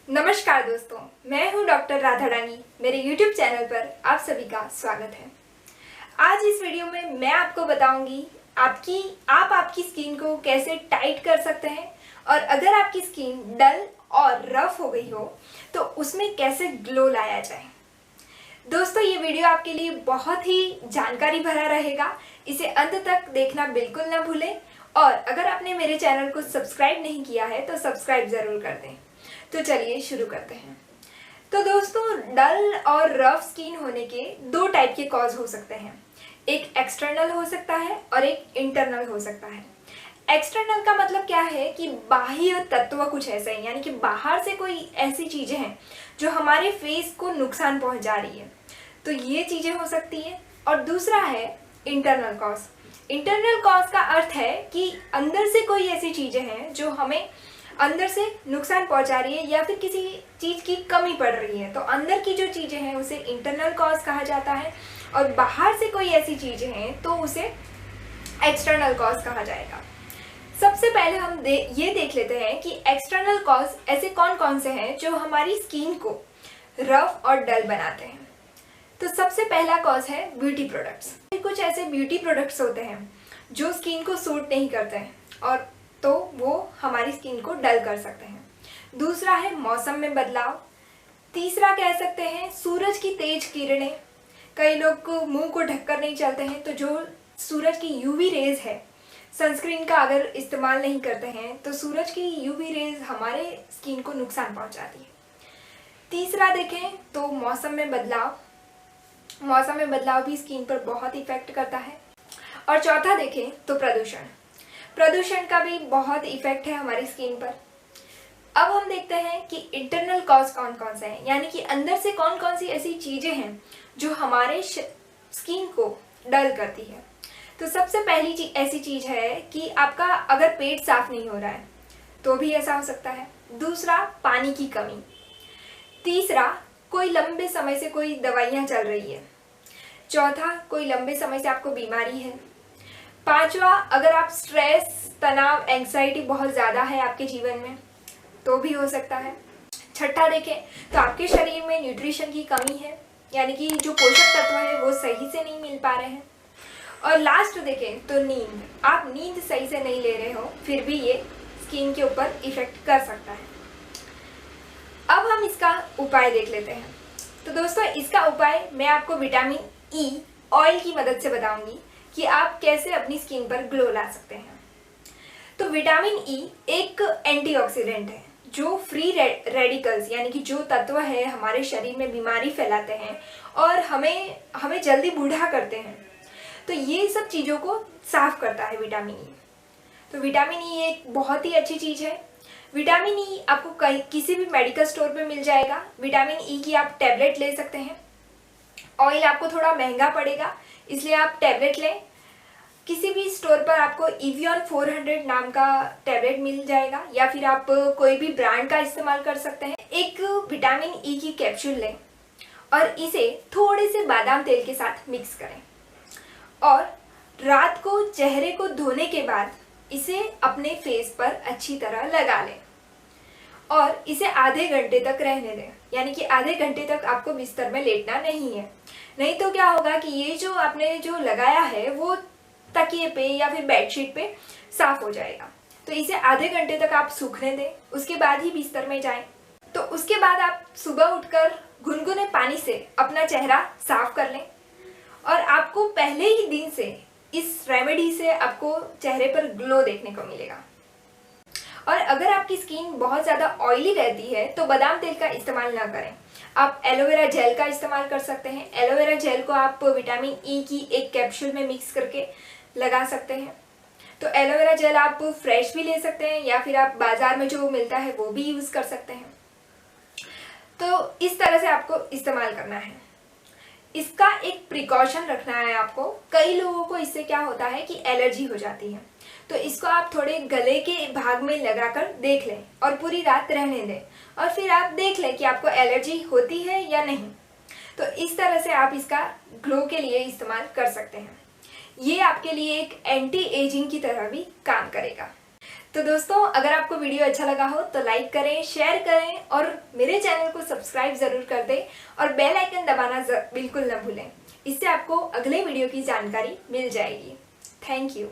नमस्कार दोस्तों, मैं हूं डॉक्टर राधा रानी। मेरे YouTube चैनल पर आप सभी का स्वागत है। आज इस वीडियो में मैं आपको बताऊंगी आप आपकी स्किन को कैसे टाइट कर सकते हैं और अगर आपकी स्किन डल और रफ हो गई हो तो उसमें कैसे ग्लो लाया जाए। दोस्तों, ये वीडियो आपके लिए बहुत ही जानकारी भरा रहेगा। इसे अंत तक देखना बिल्कुल ना भूलें और अगर आपने मेरे चैनल को सब्सक्राइब नहीं किया है तो सब्सक्राइब ज़रूर कर दें। तो चलिए शुरू करते हैं। तो दोस्तों, डल और रफ स्किन होने के दो टाइप के कॉज हो सकते हैं। एक एक्सटर्नल हो सकता है और एक इंटरनल हो सकता है। एक्सटर्नल का मतलब क्या है कि बाह्य तत्व कुछ ऐसा है, यानी कि बाहर से कोई ऐसी चीज़ें हैं जो हमारे फेस को नुकसान पहुंचा रही है, तो ये चीज़ें हो सकती है। और दूसरा है इंटरनल कॉज। इंटरनल कॉज का अर्थ है कि अंदर से कोई ऐसी चीज़ें हैं जो हमें अंदर से नुकसान पहुंचा रही है या फिर किसी चीज़ की कमी पड़ रही है, तो अंदर की जो चीज़ें हैं उसे इंटरनल कॉज कहा जाता है और बाहर से कोई ऐसी चीज़ें हैं तो उसे एक्सटर्नल कॉज कहा जाएगा। सबसे पहले हम ये देख लेते हैं कि एक्सटर्नल कॉज ऐसे कौन कौन से हैं जो हमारी स्किन को रफ और डल बनाते हैं। तो सबसे पहला कॉज है ब्यूटी प्रोडक्ट्स। कुछ ऐसे ब्यूटी प्रोडक्ट्स होते हैं जो स्किन को सूट नहीं करते हैं और तो वो हमारी स्किन को डल कर सकते हैं। दूसरा है मौसम में बदलाव। तीसरा कह सकते हैं सूरज की तेज किरणें। कई लोग मुंह को ढककर नहीं चलते हैं, तो जो सूरज की यूवी रेज है, सनस्क्रीन का अगर इस्तेमाल नहीं करते हैं तो सूरज की यूवी रेज हमारे स्किन को नुकसान पहुंचाती है। तीसरा देखें तो मौसम में बदलाव। मौसम में बदलाव भी स्किन पर बहुत इफेक्ट करता है। और चौथा देखें तो प्रदूषण। प्रदूषण का भी बहुत इफेक्ट है हमारी स्किन पर। अब हम देखते हैं कि इंटरनल कॉज कौन कौन से हैं, यानी कि अंदर से कौन कौन सी ऐसी चीज़ें हैं जो हमारे स्किन को डल करती है। तो सबसे पहली ऐसी चीज़ है कि आपका अगर पेट साफ नहीं हो रहा है तो भी ऐसा हो सकता है। दूसरा, पानी की कमी। तीसरा, कोई लंबे समय से कोई दवाइयाँ चल रही है। चौथा, कोई लंबे समय से आपको बीमारी है। पांचवा, अगर आप स्ट्रेस, तनाव, एंग्जाइटी बहुत ज़्यादा है आपके जीवन में तो भी हो सकता है। छठा देखें तो आपके शरीर में न्यूट्रिशन की कमी है, यानी कि जो पोषक तत्व है वो सही से नहीं मिल पा रहे हैं। और लास्ट देखें तो नींद। आप नींद सही से नहीं ले रहे हो फिर भी ये स्किन के ऊपर इफेक्ट कर सकता है। अब हम इसका उपाय देख लेते हैं। तो दोस्तों, इसका उपाय मैं आपको विटामिन ई ऑयल की मदद से बताऊंगी कि आप कैसे अपनी स्किन पर ग्लो ला सकते हैं। तो विटामिन ई एक एंटीऑक्सीडेंट है जो फ्री रेडिकल्स, यानी कि जो तत्व है हमारे शरीर में बीमारी फैलाते हैं और हमें जल्दी बूढ़ा करते हैं, तो ये सब चीज़ों को साफ करता है विटामिन ई। तो विटामिन ई एक बहुत ही अच्छी चीज़ है। विटामिन ई आपको किसी भी मेडिकल स्टोर पे मिल जाएगा। विटामिन ई की आप टैबलेट ले सकते हैं। ऑयल आपको थोड़ा महंगा पड़ेगा, इसलिए आप टैबलेट लें। किसी भी स्टोर पर आपको एवियन 400 नाम का टैबलेट मिल जाएगा या फिर आप कोई भी ब्रांड का इस्तेमाल कर सकते हैं। एक विटामिन ई की कैप्सूल लें और इसे थोड़े से बादाम तेल के साथ मिक्स करें और रात को चेहरे को धोने के बाद इसे अपने फेस पर अच्छी तरह लगा लें और इसे आधे घंटे तक रहने दें, यानी कि आधे घंटे तक आपको बिस्तर में लेटना नहीं है। नहीं तो क्या होगा कि ये जो आपने जो लगाया है वो तकिए पे या फिर बेडशीट पे साफ हो जाएगा। तो इसे आधे घंटे तक आप सूखने दें, उसके बाद ही बिस्तर में जाएं। तो उसके बाद आप सुबह उठकर गुनगुने पानी से अपना चेहरा साफ कर लें और आपको पहले ही दिन से इस रेमेडी से आपको चेहरे पर ग्लो देखने को मिलेगा। और अगर आपकी स्किन बहुत ज़्यादा ऑयली रहती है तो बादाम तेल का इस्तेमाल ना करें। आप एलोवेरा जेल का इस्तेमाल कर सकते हैं। एलोवेरा जेल को आप विटामिन ई की एक कैप्सूल में मिक्स करके लगा सकते हैं। तो एलोवेरा जेल आप फ्रेश भी ले सकते हैं या फिर आप बाज़ार में जो मिलता है वो भी यूज़ कर सकते हैं। तो इस तरह से आपको इस्तेमाल करना है। इसका एक प्रिकॉशन रखना है आपको। कई लोगों को इससे क्या होता है कि एलर्जी हो जाती है, तो इसको आप थोड़े गले के भाग में लगाकर देख लें और पूरी रात रहने दें और फिर आप देख लें कि आपको एलर्जी होती है या नहीं। तो इस तरह से आप इसका ग्लो के लिए इस्तेमाल कर सकते हैं। ये आपके लिए एक एंटी एजिंग की तरह भी काम करेगा। तो दोस्तों, अगर आपको वीडियो अच्छा लगा हो तो लाइक करें, शेयर करें और मेरे चैनल को सब्सक्राइब ज़रूर कर दें और बेल आइकन दबाना बिल्कुल न भूलें। इससे आपको अगले वीडियो की जानकारी मिल जाएगी। Thank you.